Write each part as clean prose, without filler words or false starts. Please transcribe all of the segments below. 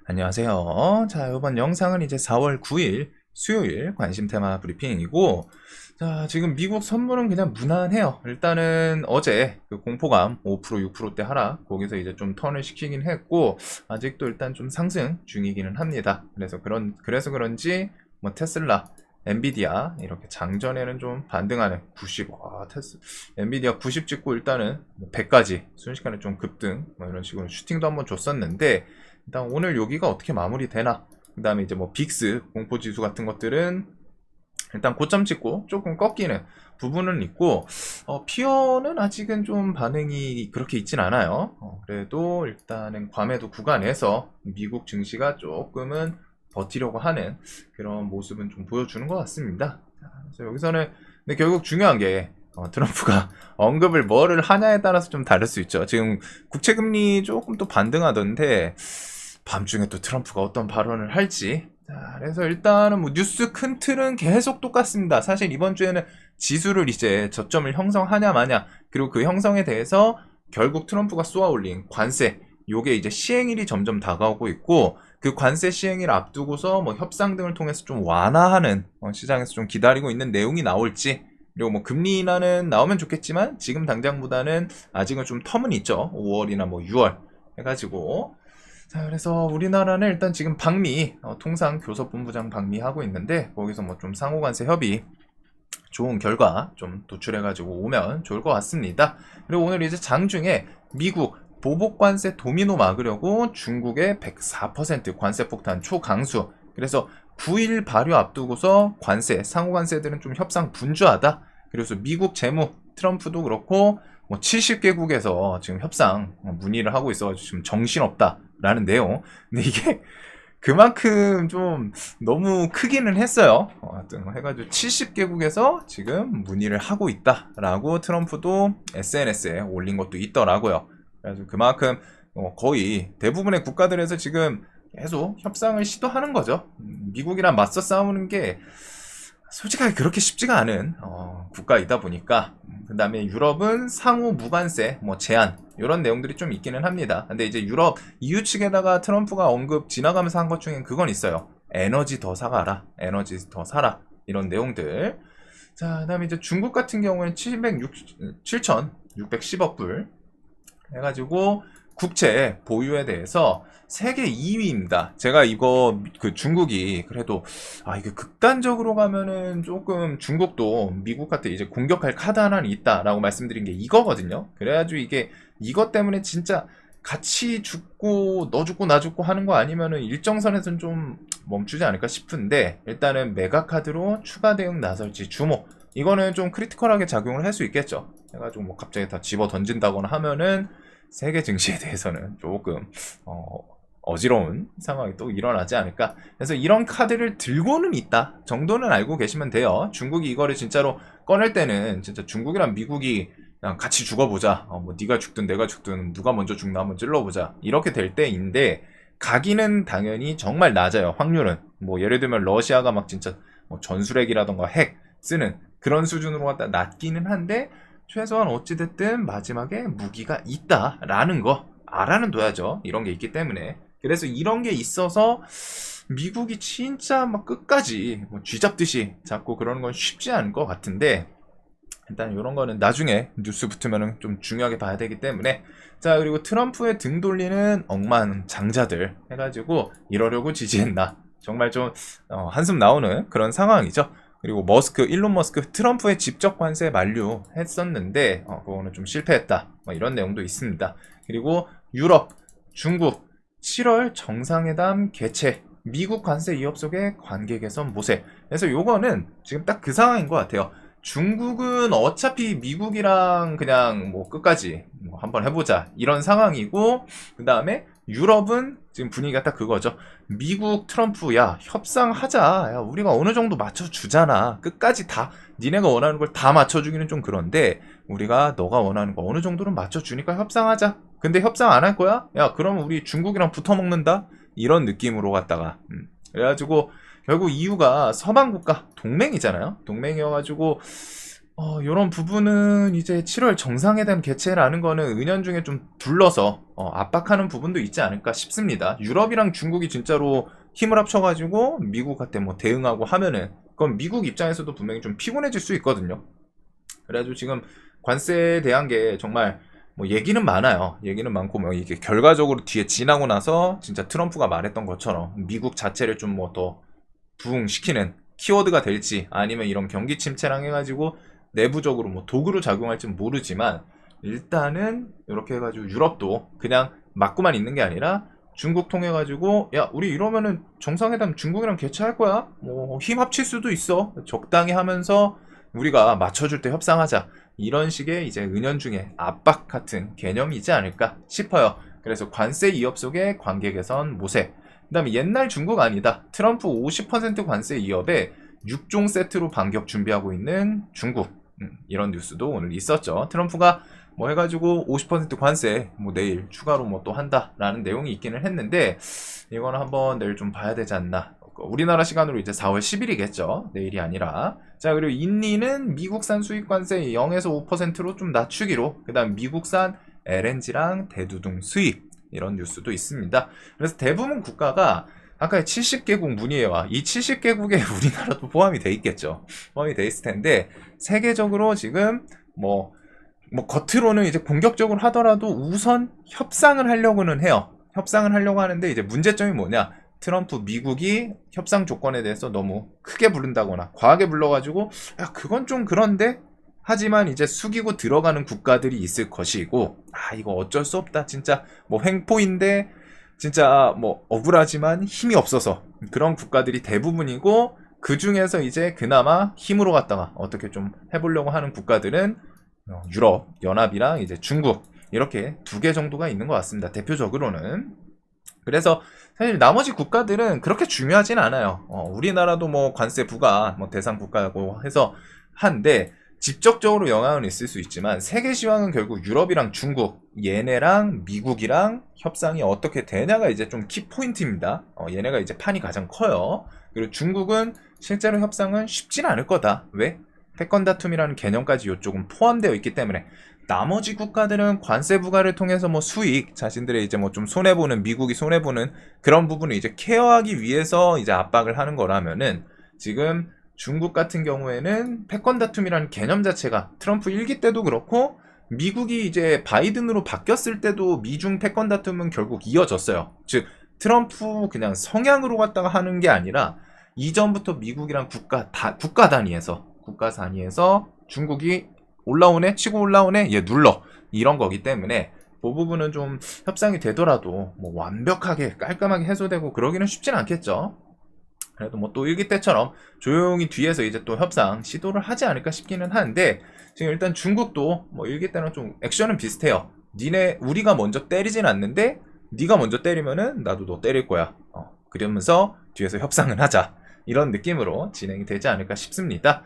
안녕하세요. 자, 이번 영상은 이제 4월 9일 수요일 관심 테마 브리핑이고, 자, 지금 미국 선물은 그냥 무난해요. 일단은 어제 그 공포감 5% 6%대 하락, 거기서 이제 좀 턴을 시키긴 했고, 아직도 일단 좀 상승 중이기는 합니다. 그래서 그런지 뭐 테슬라, 엔비디아 이렇게 장전에는 좀 반등하는 90, 엔비디아 90 찍고 일단은 100까지 순식간에 좀 급등, 뭐 이런 식으로 슈팅도 한번 줬었는데, 일단 오늘 여기가 어떻게 마무리되나, 그 다음에 이제 뭐 빅스 공포지수 같은 것들은 일단 고점 찍고 조금 꺾이는 부분은 있고, 피어는 아직은 좀 반응이 그렇게 있진 않아요. 그래도 일단은 과매도 구간에서 미국 증시가 조금은 버티려고 하는 그런 모습은 좀 보여주는 것 같습니다. 그래서 여기서는 근데 결국 중요한 게 트럼프가 언급을 뭐를 하냐에 따라서 좀 다를 수 있죠. 지금 국채금리 조금 또 반등하던데 밤중에 또 트럼프가 어떤 발언을 할지. 자, 그래서 일단은 뭐 뉴스 큰 틀은 계속 똑같습니다. 사실 이번 주에는 지수를 이제 저점을 형성하냐 마냐, 그리고 그 형성에 대해서 결국 트럼프가 쏘아올린 관세, 요게 이제 시행일이 점점 다가오고 있고, 그 관세 시행일 앞두고서 뭐 협상 등을 통해서 좀 완화하는, 시장에서 좀 기다리고 있는 내용이 나올지, 그리고 뭐 금리 인하는 나오면 좋겠지만 지금 당장보다는 아직은 좀 텀은 있죠. 5월이나 뭐 6월 해가지고. 자, 그래서 우리나라는 일단 지금 방미, 통상교섭본부장 방미하고 있는데, 거기서 뭐 좀 상호관세 협의 좋은 결과 좀 도출해가지고 오면 좋을 것 같습니다. 그리고 오늘 이제 장중에 미국 보복관세 도미노 막으려고 중국의 104% 관세 폭탄 초강수. 그래서 9일 발효 앞두고서 상호관세들은 좀 협상 분주하다. 그래서 미국 재무, 트럼프도 그렇고, 뭐 70개국에서 지금 협상 문의를 하고 있어가지고 지금 정신없다라는 내용. 근데 이게 그만큼 좀 너무 크기는 했어요. 하여튼 해가지고 70개국에서 지금 문의를 하고 있다라고 트럼프도 SNS에 올린 것도 있더라고요. 그래서 그만큼 거의 대부분의 국가들에서 지금 계속 협상을 시도하는 거죠. 미국이랑 맞서 싸우는 게 솔직하게 그렇게 쉽지가 않은 국가이다 보니까. 그 다음에 유럽은 상호 무관세 뭐 제한 이런 내용들이 좀 있기는 합니다. 근데 이제 유럽 EU 측에다가 트럼프가 언급 지나가면서 한 것 중엔 그건 있어요. 에너지 더 사가라, 에너지 더 사라, 이런 내용들. 자, 그다음에 이제 중국 같은 경우에는 7,610억 불 해가지고 국채 보유에 대해서 세계 2위입니다. 제가 이거 그 중국이 그래도 이게 극단적으로 가면은 조금 중국도 미국한테 이제 공격할 카드 하나는 있다라고 말씀드린 게 이거거든요. 그래가지고 이게 이것 때문에 진짜 같이 죽고 너 죽고 나 죽고 하는 거 아니면은 일정선에서는 좀 멈추지 않을까 싶은데, 일단은 메가 카드로 추가 대응 나설지 주목. 이거는 좀 크리티컬하게 작용을 할 수 있겠죠. 해가지고 뭐 갑자기 다 집어 던진다거나 하면은 세계 증시에 대해서는 조금 어지러운 상황이 또 일어나지 않을까. 그래서 이런 카드를 들고는 있다 정도는 알고 계시면 돼요. 중국이 이거를 진짜로 꺼낼 때는 진짜 중국이랑 미국이 그냥 같이 죽어보자, 뭐 네가 죽든 내가 죽든 누가 먼저 죽나 한번 찔러보자, 이렇게 될 때인데, 가기는 당연히 정말 낮아요. 확률은 뭐 예를 들면 러시아가 막 진짜 뭐 전술핵이라던가 핵 쓰는 그런 수준으로 갖다 낮기는 한데, 최소한 어찌됐든 마지막에 무기가 있다라는 거 알아는 둬야죠. 이런 게 있기 때문에. 그래서 이런 게 있어서 미국이 진짜 막 끝까지 뭐 쥐잡듯이 잡고 그러는 건 쉽지 않을 것 같은데, 일단 이런 거는 나중에 뉴스 붙으면 좀 중요하게 봐야 되기 때문에. 자, 그리고 트럼프의 등 돌리는 억만장자들 해가지고 이러려고 지지했나, 정말 좀 한숨 나오는 그런 상황이죠. 그리고 일론 머스크 트럼프의 직접 관세 만류했었는데 그거는 좀 실패했다, 뭐 이런 내용도 있습니다. 그리고 유럽, 중국 7월 정상회담 개최, 미국 관세 위협 속의 관계 개선 모색. 그래서 요거는 지금 딱 그 상황인 것 같아요. 중국은 어차피 미국이랑 그냥 뭐 끝까지 뭐 한번 해보자 이런 상황이고, 그 다음에 유럽은 지금 분위기가 딱 그거죠. 미국 트럼프 야 협상하자, 야 우리가 어느 정도 맞춰주잖아, 끝까지 다 니네가 원하는 걸 다 맞춰주기는 좀 그런데 우리가 너가 원하는 거 어느 정도는 맞춰주니까 협상하자. 근데 협상 안 할 거야? 야 그러면 우리 중국이랑 붙어먹는다, 이런 느낌으로 갔다가 그래가지고 결국 EU가 서방 국가 동맹이잖아요. 동맹이어가지고 요런 부분은 이제 7월 정상회담 개최라는 거는 은연중에 좀 둘러서 압박하는 부분도 있지 않을까 싶습니다. 유럽이랑 중국이 진짜로 힘을 합쳐가지고 미국한테 뭐 대응하고 하면은 그건 미국 입장에서도 분명히 좀 피곤해질 수 있거든요. 그래가지고 지금 관세에 대한 게 정말 뭐 얘기는 많아요. 얘기는 많고 뭐 이게 결과적으로 뒤에 지나고 나서 진짜 트럼프가 말했던 것처럼 미국 자체를 좀 뭐 더 부흥시키는 키워드가 될지 아니면 이런 경기 침체랑 해가지고 내부적으로 뭐 도구로 작용할지는 모르지만 일단은 이렇게 해가지고 유럽도 그냥 맞고만 있는 게 아니라 중국 통해 가지고 야 우리 이러면은 정상회담 중국이랑 개최할 거야 뭐 힘 합칠 수도 있어 적당히 하면서 우리가 맞춰줄 때 협상하자 이런 식의 이제 은연중에 압박 같은 개념이지 않을까 싶어요. 그래서 관세 이업 속의 관계 개선 모색. 그다음에 옛날 중국 아니다. 트럼프 50% 관세 이업에 6종 세트로 반격 준비하고 있는 중국. 이런 뉴스도 오늘 있었죠. 트럼프가 뭐 해가지고 50% 관세 뭐 내일 추가로 뭐 또 한다라는 내용이 있기는 했는데 이거는 한번 내일 좀 봐야 되지 않나. 우리나라 시간으로 이제 4월 10일이겠죠. 내일이 아니라. 자, 그리고 인니는 미국산 수입 관세 0에서 5%로 좀 낮추기로. 그다음 미국산 LNG랑 대두등 수입 이런 뉴스도 있습니다. 그래서 대부분 국가가 아까 70개국 문의해와 이 70개국에 우리나라도 포함이 돼 있겠죠. 포함이 돼 있을 텐데 세계적으로 지금 뭐 겉으로는 이제 공격적으로 하더라도 우선 협상을 하려고는 해요. 협상을 하려고 하는데 이제 문제점이 뭐냐? 트럼프 미국이 협상 조건에 대해서 너무 크게 부른다거나 과하게 불러가지고 야 그건 좀 그런데 하지만 이제 숙이고 들어가는 국가들이 있을 것이고 이거 어쩔 수 없다 진짜 뭐 횡포인데 진짜 뭐 억울하지만 힘이 없어서 그런 국가들이 대부분이고 그 중에서 이제 그나마 힘으로 갔다가 어떻게 좀 해보려고 하는 국가들은 유럽 연합이랑 이제 중국 이렇게 두 개 정도가 있는 것 같습니다. 대표적으로는. 그래서 사실 나머지 국가들은 그렇게 중요하진 않아요. 우리나라도 뭐 관세 부과 뭐 대상 국가고 해서 한데 직접적으로 영향은 있을 수 있지만 세계 시황은 결국 유럽이랑 중국 얘네랑 미국이랑 협상이 어떻게 되냐가 이제 좀 키포인트입니다. 얘네가 이제 판이 가장 커요. 그리고 중국은 실제로 협상은 쉽진 않을 거다. 왜? 패권 다툼이라는 개념까지 이쪽은 포함되어 있기 때문에 나머지 국가들은 관세 부과를 통해서 뭐 수익 자신들의 이제 뭐 좀 손해보는 미국이 손해보는 그런 부분을 이제 케어하기 위해서 이제 압박을 하는 거라면은 지금 중국 같은 경우에는 패권 다툼이라는 개념 자체가 트럼프 1기 때도 그렇고 미국이 이제 바이든으로 바뀌었을 때도 미중 패권 다툼은 결국 이어졌어요. 즉 트럼프 그냥 성향으로 갖다가 하는 게 아니라 이전부터 미국이랑 국가 단위에서 중국이 올라오네 치고 올라오네 얘 눌러 이런 거기 때문에 그 부분은 좀 협상이 되더라도 뭐 완벽하게 깔끔하게 해소되고 그러기는 쉽진 않겠죠. 그래도 뭐 또 일기 때처럼 조용히 뒤에서 이제 또 협상 시도를 하지 않을까 싶기는 하는데 지금 일단 중국도 뭐 일기 때랑 좀 액션은 비슷해요. 우리가 먼저 때리진 않는데 네가 먼저 때리면은 나도 너 때릴 거야. 그러면서 뒤에서 협상을 하자. 이런 느낌으로 진행이 되지 않을까 싶습니다.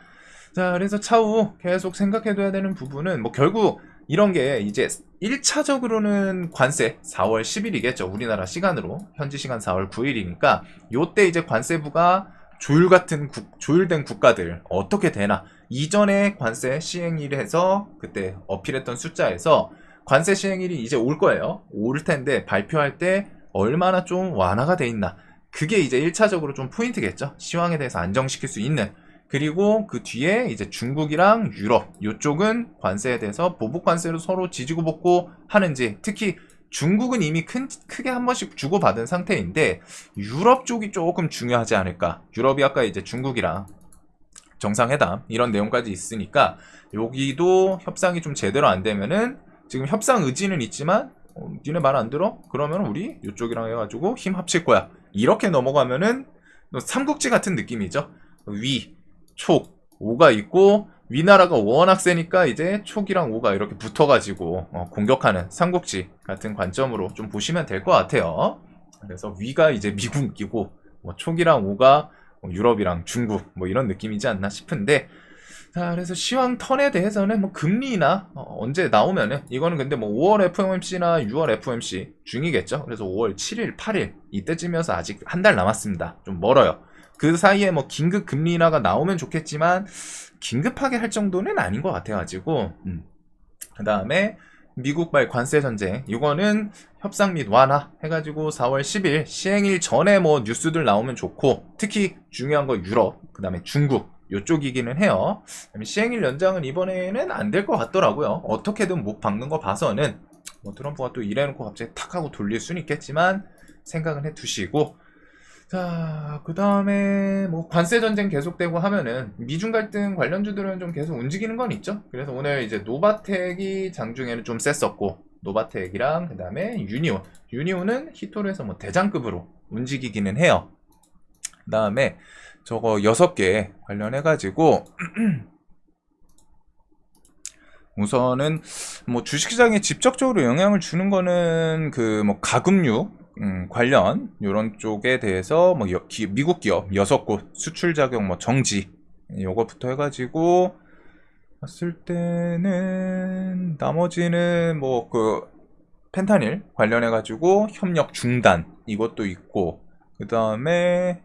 자, 그래서 차후 계속 생각해둬야 되는 부분은 뭐 결국 이런 게 이제 1차적으로는 관세 4월 10일이겠죠. 우리나라 시간으로 현지 시간 4월 9일이니까 요때 이제 관세부가 조율된 국가들 어떻게 되나 이전에 관세 시행일을 해서 그때 어필했던 숫자에서 관세 시행일이 이제 올 거예요. 올 텐데 발표할 때 얼마나 좀 완화가 돼 있나 그게 이제 1차적으로 좀 포인트겠죠. 시황에 대해서 안정시킬 수 있는 그리고 그 뒤에 이제 중국이랑 유럽 이쪽은 관세에 대해서 보복 관세로 서로 지지고 볶고 하는지 특히 중국은 이미 크게 한 번씩 주고받은 상태인데 유럽 쪽이 조금 중요하지 않을까. 유럽이 아까 이제 중국이랑 정상회담 이런 내용까지 있으니까 여기도 협상이 좀 제대로 안 되면은 지금 협상 의지는 있지만 니네 말 안 들어? 그러면 우리 이쪽이랑 해가지고 힘 합칠 거야. 이렇게 넘어가면은 삼국지 같은 느낌이죠. 위, 촉, 오가 있고 위나라가 워낙 세니까 이제 촉이랑 오가 이렇게 붙어가지고 공격하는 삼국지 같은 관점으로 좀 보시면 될 것 같아요. 그래서 위가 이제 미국이고 뭐 촉이랑 오가 유럽이랑 중국 뭐 이런 느낌이지 않나 싶은데 자 그래서 시황 턴에 대해서는 뭐 금리나 언제 나오면은 이거는 근데 뭐 5월 FOMC나 6월 FOMC 중이겠죠. 그래서 5월 7일, 8일 이때쯤이어서 아직 한 달 남았습니다. 좀 멀어요. 그 사이에 뭐 긴급 금리 인하가 나오면 좋겠지만 긴급하게 할 정도는 아닌 것 같아가지고 그 다음에 미국발 관세 전쟁 이거는 협상 및 완화 해가지고 4월 10일 시행일 전에 뭐 뉴스들 나오면 좋고 특히 중요한 거 유럽 그 다음에 중국 요쪽이기는 해요. 시행일 연장은 이번에는 안 될 것 같더라고요. 어떻게든 못 박는 거 봐서는 뭐 트럼프가 또 이래놓고 갑자기 탁 하고 돌릴 수는 있겠지만 생각은 해두시고 자, 그 다음에 뭐 관세 전쟁 계속되고 하면은 미중 갈등 관련주들은 좀 계속 움직이는 건 있죠. 그래서 오늘 이제 노바텍이 장중에는 좀 셌었고 노바텍이랑 그 다음에 유니온은 히토르에서 뭐 대장급으로 움직이기는 해요. 그 다음에 저거 6개 관련해가지고 우선은 뭐 주식시장에 직접적으로 영향을 주는 거는 그 뭐 가금류 관련 이런 쪽에 대해서 뭐 미국 기업 6곳 수출 자격 뭐 정지 요것부터 해가지고 봤을 때는 나머지는 뭐 그 펜타닐 관련해가지고 협력 중단 이것도 있고 그 다음에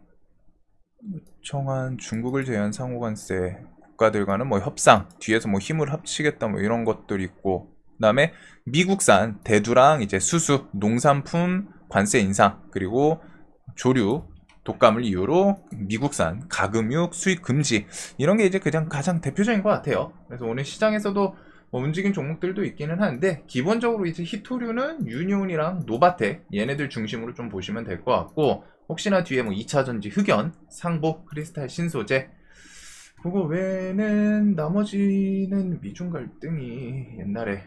청한 중국을 제외한 상호관세 국가들과는 뭐 협상 뒤에서 뭐 힘을 합치겠다 뭐 이런 것들 있고 그 다음에 미국산 대두랑 이제 수수 농산품 관세 인상 그리고 조류 독감을 이유로 미국산 가금육 수입 금지 이런 게 이제 그냥 가장 대표적인 것 같아요. 그래서 오늘 시장에서도 뭐 움직인 종목들도 있기는 한데 기본적으로 이제 히토류는 유니온이랑 노바텍 얘네들 중심으로 좀 보시면 될 것 같고 혹시나 뒤에 뭐 2차전지 흑연 상복 크리스탈 신소재 그거 외에는 나머지는 미중 갈등이 옛날에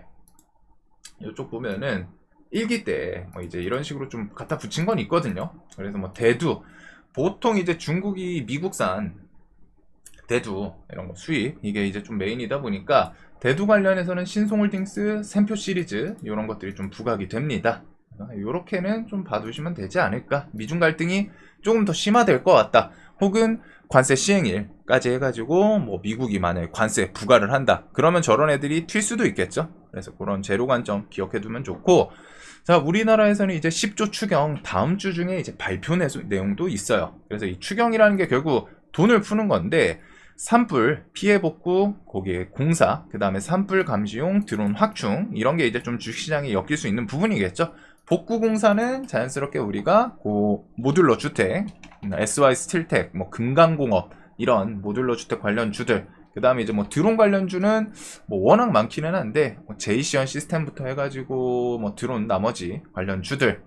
이쪽 보면은 1기 때 뭐 이제 이런 식으로 좀 갖다 붙인 건 있거든요. 그래서 뭐 대두 보통 이제 중국이 미국산 대두 이런 거 수입 이게 이제 좀 메인이다 보니까 대두 관련해서는 신송홀딩스, 샘표 시리즈 이런 것들이 좀 부각이 됩니다. 요렇게는 좀 봐두시면 되지 않을까. 미중 갈등이 조금 더 심화될 것 같다. 혹은 관세 시행일까지 해가지고 뭐 미국이 만약에 관세 부과를 한다. 그러면 저런 애들이 튈 수도 있겠죠. 그래서 그런 재료 관점 기억해두면 좋고 자 우리나라에서는 이제 10조 추경 다음 주 중에 이제 발표 내용도 있어요. 그래서 이 추경이라는 게 결국 돈을 푸는 건데 산불 피해 복구 거기에 공사 그 다음에 산불 감시용 드론 확충 이런 게 이제 좀 주식시장에 엮일 수 있는 부분이겠죠. 복구 공사는 자연스럽게 우리가 모듈러 주택 SY 스틸텍 뭐 금강공업 이런 모듈러 주택 관련 주들 그 다음에 이제 뭐 드론 관련주는 뭐 워낙 많기는 한데 뭐 제이시언 시스템부터 해가지고 뭐 드론 나머지 관련주들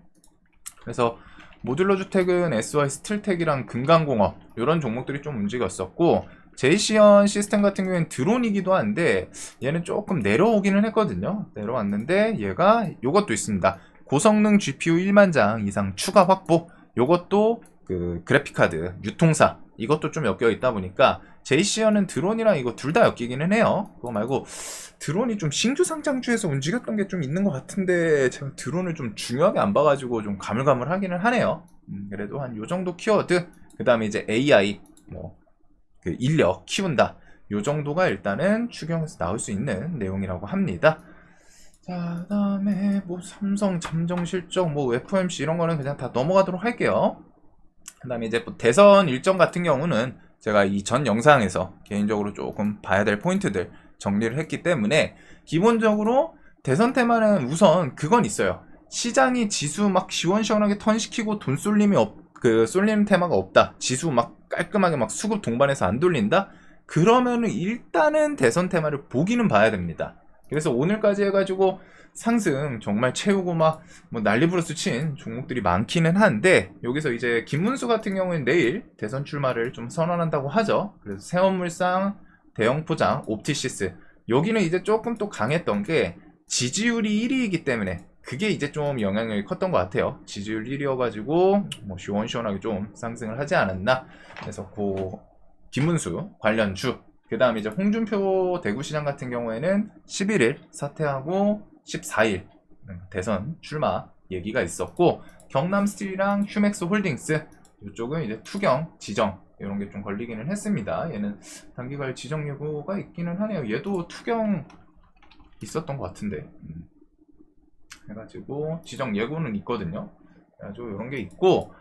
그래서 모듈러 주택은 SY 스틸텍이랑 금강공업 이런 종목들이 좀 움직였었고 제이시언 시스템 같은 경우에는 드론이기도 한데 얘는 조금 내려오기는 했거든요. 내려왔는데 얘가 요것도 있습니다. 고성능 GPU 1만 장 이상 추가 확보 요것도 그 그래픽카드 유통사 이것도 좀 엮여 있다 보니까 제이시언은 드론이랑 이거 둘 다 엮이기는 해요. 그거 말고 드론이 좀 신규 상장주에서 움직였던 게 좀 있는 것 같은데 제가 드론을 좀 중요하게 안 봐가지고 좀 가물가물하기는 하네요. 그래도 한 요 정도 키워드 그 다음에 이제 AI 뭐 그 인력 키운다 요 정도가 일단은 추경에서 나올 수 있는 내용이라고 합니다. 자 그다음에 뭐 삼성 잠정 실적 뭐 FOMC 이런 거는 그냥 다 넘어가도록 할게요. 그 다음에 이제 뭐 대선 일정 같은 경우는 제가 이 전 영상에서 개인적으로 조금 봐야 될 포인트들 정리를 했기 때문에 기본적으로 대선 테마는 우선 그건 있어요. 시장이 지수 막 시원시원하게 턴시키고 돈 쏠림이 쏠림 테마가 없다. 지수 막 깔끔하게 막 수급 동반해서 안 돌린다? 그러면은 일단은 대선 테마를 보기는 봐야 됩니다. 그래서 오늘까지 해가지고 상승 정말 채우고 막 뭐 난리부르스 친 종목들이 많기는 한데 여기서 이제 김문수 같은 경우는 내일 대선 출마를 좀 선언한다고 하죠. 그래서 세원물상, 대형포장, 옵티시스 여기는 이제 조금 또 강했던 게 지지율이 1위이기 때문에 그게 이제 좀 영향력이 컸던 것 같아요. 지지율 1위여가지고 뭐 시원시원하게 좀 상승을 하지 않았나. 그래서 김문수 관련 주. 그 다음 이제 홍준표 대구시장 같은 경우에는 11일 사퇴하고 14일 대선 출마 얘기가 있었고 경남스틸이랑 휴맥스 홀딩스 이쪽은 이제 투경 지정 이런 게 좀 걸리기는 했습니다. 얘는 단기간 지정 예고가 있기는 하네요. 얘도 투경 있었던 것 같은데 해가지고 지정 예고는 있거든요. 그래가지고 이런 게 있고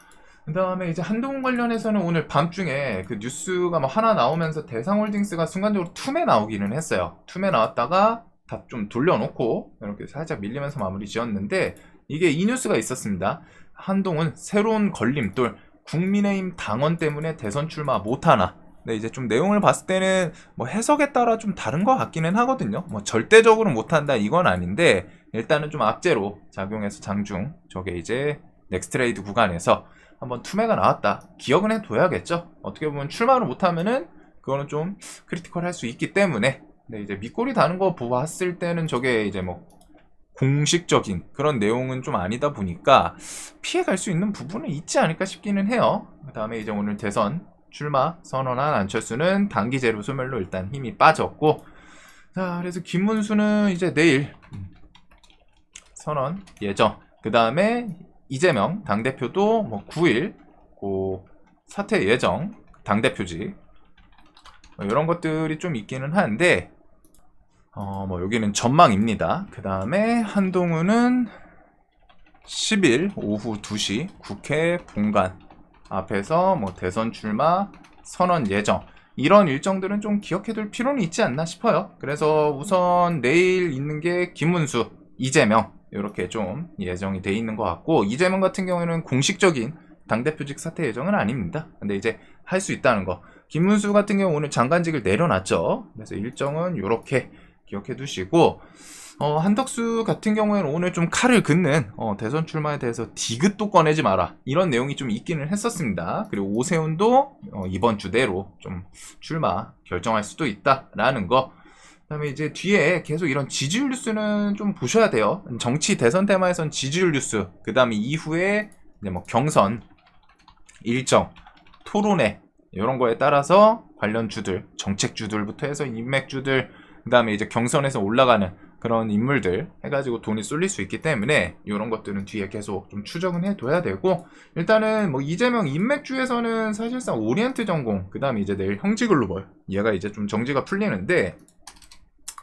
그 다음에 이제 한동훈 관련해서는 오늘 밤중에 그 뉴스가 뭐 하나 나오면서 대상홀딩스가 순간적으로 툼에 나오기는 했어요. 툼에 나왔다가 다 좀 돌려놓고 이렇게 살짝 밀리면서 마무리 지었는데, 이게 이 뉴스가 있었습니다. 한동훈 새로운 걸림돌, 국민의힘 당원 때문에 대선 출마 못하나. 근데 이제 좀 내용을 봤을 때는 뭐 해석에 따라 좀 다른 것 같기는 하거든요. 뭐 절대적으로 못한다 이건 아닌데, 일단은 좀 악재로 작용해서 장중 저게 이제 넥스트레이드 구간에서 한번 투매가 나왔다. 기억은 해둬야겠죠. 어떻게 보면 출마를 못하면은 그거는 좀 크리티컬 할 수 있기 때문에. 근데 이제 밑꼬리 다는 거 보았을 때는 저게 이제 뭐 공식적인 그런 내용은 좀 아니다 보니까 피해갈 수 있는 부분은 있지 않을까 싶기는 해요. 그 다음에 이제 오늘 대선 출마 선언한 안철수는 단기제로 소멸로 일단 힘이 빠졌고, 자, 그래서 김문수는 이제 내일 선언 예정. 그 다음에 이재명 당대표도 뭐 9일 그 사퇴 예정, 당대표직 뭐 이런 것들이 좀 있기는 한데, 뭐 여기는 전망입니다. 그 다음에 한동훈은 10일 오후 2시 국회 본관 앞에서 뭐 대선 출마 선언 예정, 이런 일정들은 좀 기억해둘 필요는 있지 않나 싶어요. 그래서 우선 내일 있는 게 김문수, 이재명 이렇게 좀 예정이 돼 있는 것 같고, 이재명 같은 경우에는 공식적인 당대표직 사퇴 예정은 아닙니다. 근데 이제 할 수 있다는 거. 김문수 같은 경우 오늘 장관직을 내려놨죠. 그래서 일정은 이렇게 기억해 두시고, 한덕수 같은 경우에는 오늘 좀 칼을 긋는 대선 출마에 대해서 디귿도 꺼내지 마라 이런 내용이 좀 있기는 했었습니다. 그리고 오세훈도 이번 주 내로 좀 출마 결정할 수도 있다라는 거. 그다음에 이제 뒤에 계속 이런 지지율 뉴스는 좀 보셔야 돼요. 정치 대선 테마에선 지지율 뉴스, 그 다음에 이후에 이제 뭐 경선 일정, 토론회 이런 거에 따라서 관련 주들, 정책주들부터 해서 인맥주들, 그 다음에 이제 경선에서 올라가는 그런 인물들 해가지고 돈이 쏠릴 수 있기 때문에 이런 것들은 뒤에 계속 좀 추적은 해둬야 되고, 일단은 뭐 이재명 인맥주에서는 사실상 오리엔트 전공, 그 다음에 이제 내일 형지글로벌, 얘가 이제 좀 정지가 풀리는데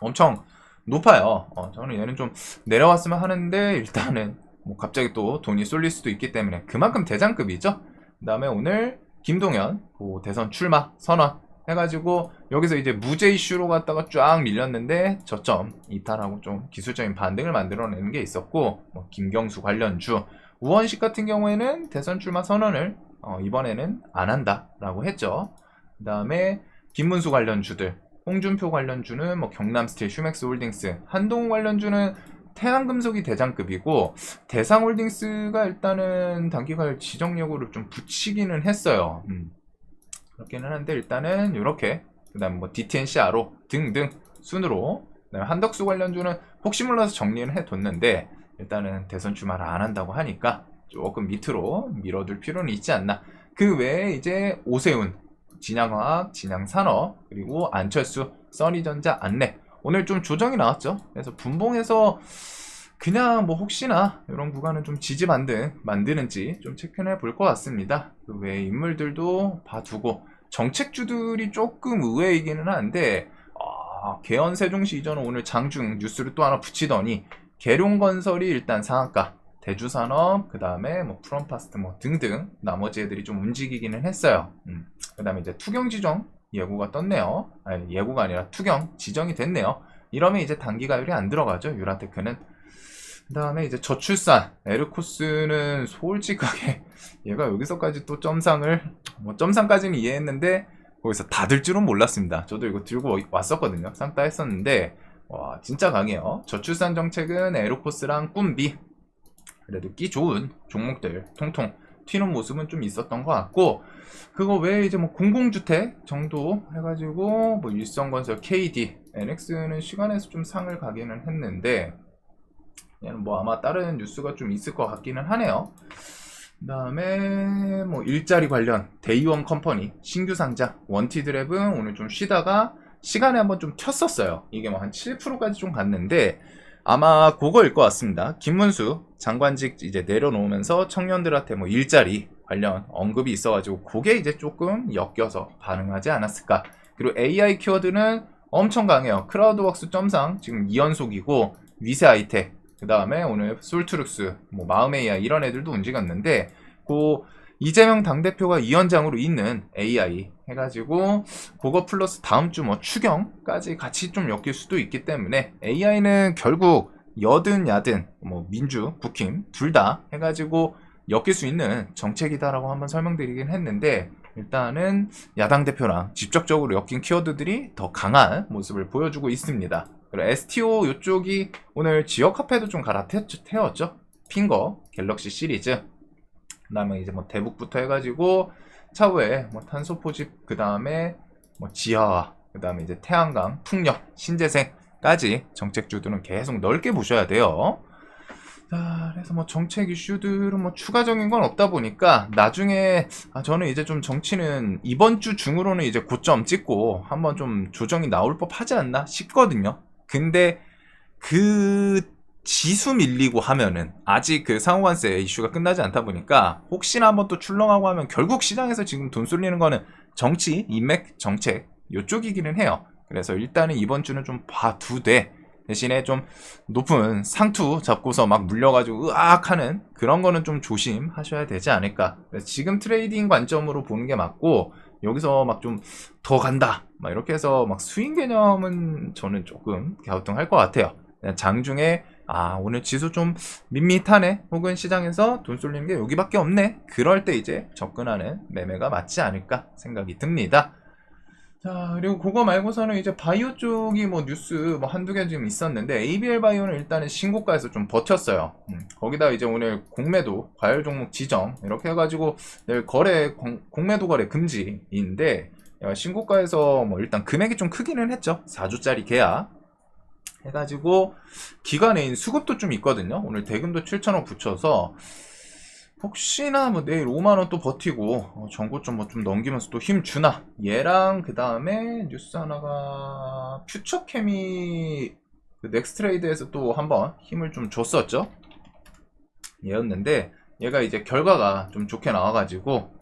엄청 높아요. 저는 얘는 좀 내려왔으면 하는데, 일단은 뭐 갑자기 또 돈이 쏠릴 수도 있기 때문에 그만큼 대장급이죠. 그 다음에 오늘 김동연 대선 출마 선언 해가지고 여기서 이제 무죄 이슈로 갔다가 쫙 밀렸는데 저점 이탈하고 좀 기술적인 반등을 만들어내는 게 있었고, 뭐 김경수 관련주, 우원식 같은 경우에는 대선 출마 선언을 이번에는 안 한다라고 했죠. 그 다음에 김문수 관련주들, 홍준표 관련주는 뭐 경남스틸, 슈맥스 홀딩스, 한동훈 관련주는 태양금속이 대장급이고, 대상홀딩스가 일단은 단기간 지정 여부를 좀 붙이기는 했어요. 그렇기는 한데 일단은 이렇게, 그 다음 뭐 DTNC 아로 등등 순으로, 그다음에 한덕수 관련주는 혹시 몰라서 정리는 해뒀는데 일단은 대선 출마를 안 한다고 하니까 조금 밑으로 밀어둘 필요는 있지 않나. 그 외에 이제 오세훈, 진양화학, 진양산업, 그리고 안철수, 써니전자, 안랩 오늘 좀 조정이 나왔죠. 그래서 분봉해서 그냥 뭐 혹시나 이런 구간은 좀 지지 만드는지 좀 체크해 볼 것 같습니다. 그 외에 인물들도 봐두고, 정책주들이 조금 의외이기는 한데, 개헌 세종시 이전은 오늘 장중 뉴스를 또 하나 붙이더니 계룡건설이 일단 상한가, 대주산업, 그 다음에 뭐 프롬파스트 뭐 등등 나머지 애들이 좀 움직이기는 했어요. 그 다음에 이제 투경 지정 예고가 떴네요. 아니, 예고가 아니라 투경 지정이 됐네요. 이러면 이제 단기가율이 안 들어가죠, 유라테크는. 그 다음에 이제 저출산 에르코스는 솔직하게 얘가 여기서까지 또 점상을, 뭐 점상까지는 이해했는데 거기서 다 들 줄은 몰랐습니다. 저도 이거 들고 왔었거든요. 쌍따 했었는데 와 진짜 강해요. 저출산 정책은 에르코스랑 꿈비 그래도 끼 좋은 종목들 통통 튀는 모습은 좀 있었던 것 같고, 그거 외에 이제 뭐 공공주택 정도 해가지고 뭐 일성건설, KD, NX는 시간에서 좀 상을 가기는 했는데 얘는 뭐 아마 다른 뉴스가 좀 있을 것 같기는 하네요. 그 다음에 뭐 일자리 관련 데이원 컴퍼니 신규 상장 원티드랩은 오늘 좀 쉬다가 시간에 한번 좀 켰었어요. 이게 뭐 한 7%까지 좀 갔는데 아마 그거일 것 같습니다. 김문수 장관직 이제 내려놓으면서 청년들한테 뭐 일자리 관련 언급이 있어가지고 그게 이제 조금 엮여서 반응하지 않았을까. 그리고 AI 키워드는 엄청 강해요. 크라우드웍스 점상 지금 2연속이고, 위세 아이텍, 그 다음에 오늘 솔트룩스, 뭐 마음의 AI 이런 애들도 움직였는데, 그 이재명 당대표가 위원장으로 있는 AI 해가지고 그거 플러스 다음 주 뭐 추경까지 같이 좀 엮일 수도 있기 때문에 AI는 결국 여든 야든 뭐 민주, 국힘 둘 다 해가지고 엮일 수 있는 정책이다라고 한번 설명드리긴 했는데 일단은 야당 대표랑 직접적으로 엮인 키워드들이 더 강한 모습을 보여주고 있습니다. 그리고 STO 이쪽이 오늘 지역 카페도 좀 갈아태웠죠. 핑거, 갤럭시 시리즈 그 다음에 이제 뭐 대북부터 해가지고 차후에 뭐 탄소 포집 그 다음에 뭐 지하화 그 다음에 이제 태양광, 풍력, 신재생까지 정책주들은 계속 넓게 보셔야 돼요. 자, 그래서 뭐 정책 이슈들은 뭐 추가적인 건 없다 보니까 나중에 저는 이제 좀 정치는 이번 주 중으로는 이제 고점 찍고 한번 좀 조정이 나올 법 하지 않나 싶거든요. 근데 그 지수 밀리고 하면은 아직 그 상호관세 이슈가 끝나지 않다 보니까 혹시나 한번 또 출렁하고 하면 결국 시장에서 지금 돈 쏠리는 거는 정치, 인맥, 정책 요쪽이기는 해요. 그래서 일단은 이번 주는 좀 봐두되 대신에 좀 높은 상투 잡고서 막 물려가지고 으악 하는 그런 거는 좀 조심하셔야 되지 않을까. 그래서 지금 트레이딩 관점으로 보는 게 맞고 여기서 막 좀 더 간다 막 이렇게 해서 막 스윙 개념은 저는 조금 갸우뚱할 것 같아요. 장중에 오늘 지수 좀 밋밋하네 혹은 시장에서 돈 쏠리는 게 여기밖에 없네 그럴 때 이제 접근하는 매매가 맞지 않을까 생각이 듭니다. 자, 그리고 그거 말고서는 이제 바이오 쪽이 뭐 뉴스 뭐 한두 개 지금 있었는데 ABL 바이오는 일단은 신고가에서 좀 버텼어요. 거기다 이제 오늘 공매도 과열 종목 지정 이렇게 해가지고 내일 공매도 거래 금지인데 신고가에서 뭐 일단 금액이 좀 크기는 했죠. 4주짜리 계약 해가지고 기간에인 수급도 좀 있거든요. 오늘 대금도 7천억 붙여서 혹시나 뭐 내일 5만원 또 버티고 전고점 뭐 좀 넘기면서 또 힘 주나 얘랑 그 다음에 뉴스 하나가 퓨처케미 그 넥스트레이드에서 또 한번 힘을 좀 줬었죠. 얘였는데 얘가 이제 결과가 좀 좋게 나와가지고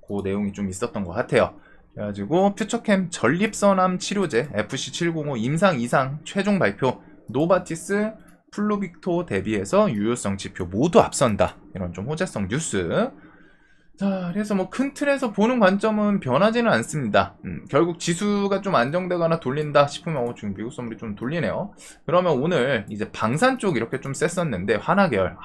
그 내용이 좀 있었던 것 같아요. 그래가지고 퓨처캠 전립선암 치료제 FC705 임상 이상 최종 발표 노바티스 플루빅토 대비해서 유효성 지표 모두 앞선다. 이런 좀 호재성 뉴스. 자, 그래서 뭐 큰 틀에서 보는 관점은 변하지는 않습니다. 결국 지수가 좀 안정되거나 돌린다 싶으면 지금 미국 선물이 좀 돌리네요. 그러면 오늘 이제 방산 쪽 이렇게 좀 셌었는데 하나계열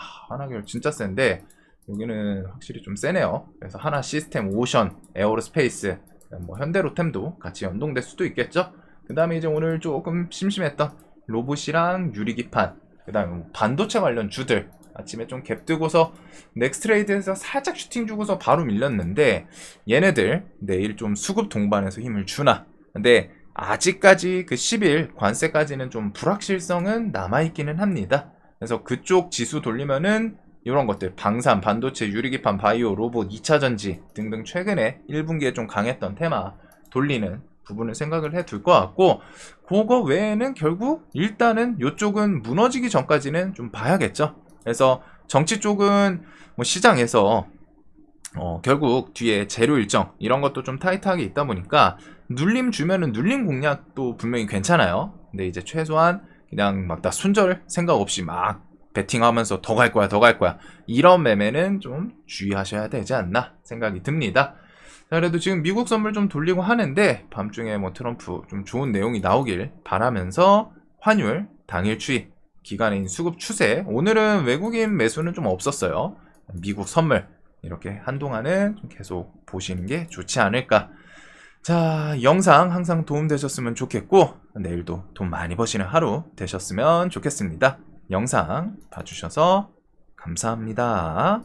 진짜 센데 여기는 확실히 좀 세네요. 그래서 하나 시스템, 오션, 에어로스페이스, 뭐 현대로템도 같이 연동될 수도 있겠죠. 그 다음에 이제 오늘 조금 심심했던 로봇이랑 유리기판, 그 다음에 반도체 관련 주들 아침에 좀 갭 뜨고서 넥스트레이드에서 살짝 슈팅 주고서 바로 밀렸는데 얘네들 내일 좀 수급 동반해서 힘을 주나. 근데 아직까지 그 10일 관세까지는 좀 불확실성은 남아있기는 합니다. 그래서 그쪽 지수 돌리면은 이런 것들 방산, 반도체, 유리기판, 바이오, 로봇, 2차전지 등등 최근에 1분기에 좀 강했던 테마 돌리는 부분을 생각을 해둘 것 같고 그거 외에는 결국 일단은 이쪽은 무너지기 전까지는 좀 봐야겠죠. 그래서 정치 쪽은 뭐 시장에서 결국 뒤에 재료 일정 이런 것도 좀 타이트하게 있다 보니까 눌림 주면은 눌림 공략도 분명히 괜찮아요. 근데 이제 최소한 그냥 막 나 손절 생각 없이 막 베팅하면서 더 갈 거야 이런 매매는 좀 주의하셔야 되지 않나 생각이 듭니다. 자, 그래도 지금 미국 선물 좀 돌리고 하는데 밤중에 뭐 트럼프 좀 좋은 내용이 나오길 바라면서 환율 당일 추이 기간인 수급 추세 오늘은 외국인 매수는 좀 없었어요. 미국 선물 이렇게 한동안은 좀 계속 보시는 게 좋지 않을까. 자, 영상 항상 도움되셨으면 좋겠고 내일도 돈 많이 버시는 하루 되셨으면 좋겠습니다. 영상 봐주셔서 감사합니다.